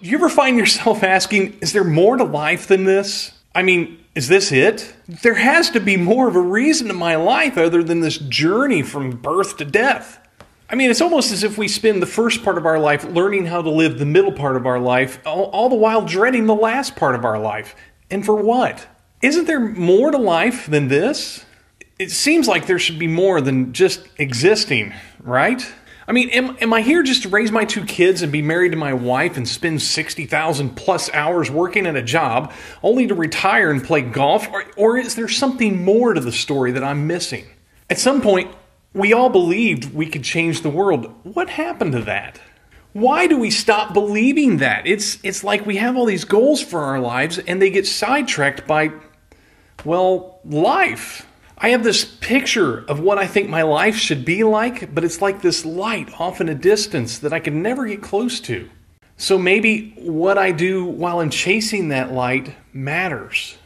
Do you ever find yourself asking, is there more to life than this? I mean, is this it? There has to be more of a reason to my life other than this journey from birth to death. I mean, it's almost as if we spend the first part of our life learning how to live the middle part of our life, all the while dreading the last part of our life. And for what? Isn't there more to life than this? It seems like there should be more than just existing, right? I mean, am I here just to raise my 2 kids and be married to my wife and spend 60,000 plus hours working at a job only to retire and play golf? Or is there something more to the story that I'm missing? At some point, we all believed we could change the world. What happened to that? Why do we stop believing that? It's like we have all these goals for our lives and they get sidetracked by, well, life. I have this picture of what I think my life should be like, but it's like this light off in a distance that I can never get close to. So maybe what I do while I'm chasing that light matters.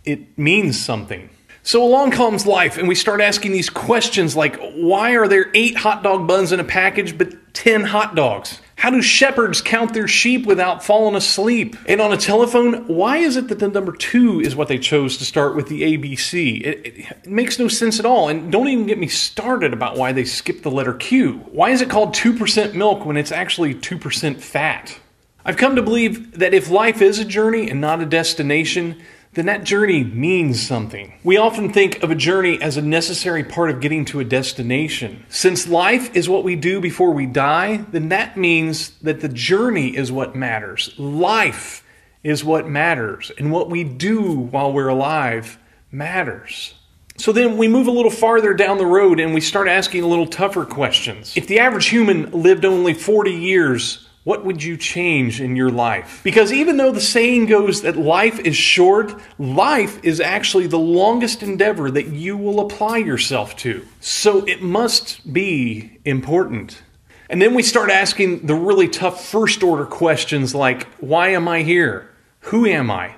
It means something. So along comes life, and we start asking these questions like, why are there 8 hot dog buns in a package but 10 hot dogs? How do shepherds count their sheep without falling asleep? And on a telephone, why is it that the number 2 is what they chose to start with the ABC? It makes no sense at all. And don't even get me started about why they skipped the letter Q. Why is it called 2% milk when it's actually 2% fat? I've come to believe that if life is a journey and not a destination, then that journey means something. We often think of a journey as a necessary part of getting to a destination. Since life is what we do before we die, then that means that the journey is what matters. Life is what matters, and what we do while we're alive matters. So then we move a little farther down the road and we start asking a little tougher questions. If the average human lived only 40 years, what would you change in your life? Because even though the saying goes that life is short, life is actually the longest endeavor that you will apply yourself to. So it must be important. And then we start asking the really tough first order questions like, why am I here? Who am I?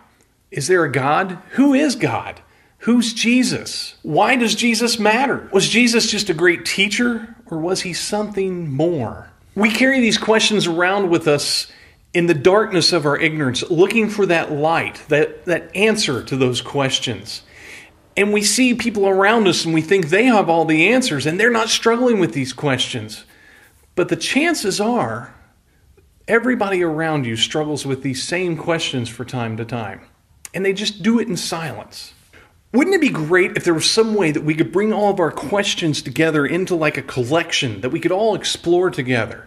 Is there a God? Who is God? Who's Jesus? Why does Jesus matter? Was Jesus just a great teacher, or was he something more? We carry these questions around with us in the darkness of our ignorance, looking for that light, that answer to those questions. And we see people around us and we think they have all the answers and they're not struggling with these questions. But the chances are everybody around you struggles with these same questions from time to time. And they just do it in silence. Wouldn't it be great if there was some way that we could bring all of our questions together into like a collection that we could all explore together?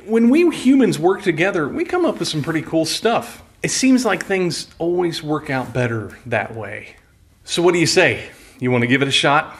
When we humans work together, we come up with some pretty cool stuff. It seems like things always work out better that way. So what do you say? You want to give it a shot?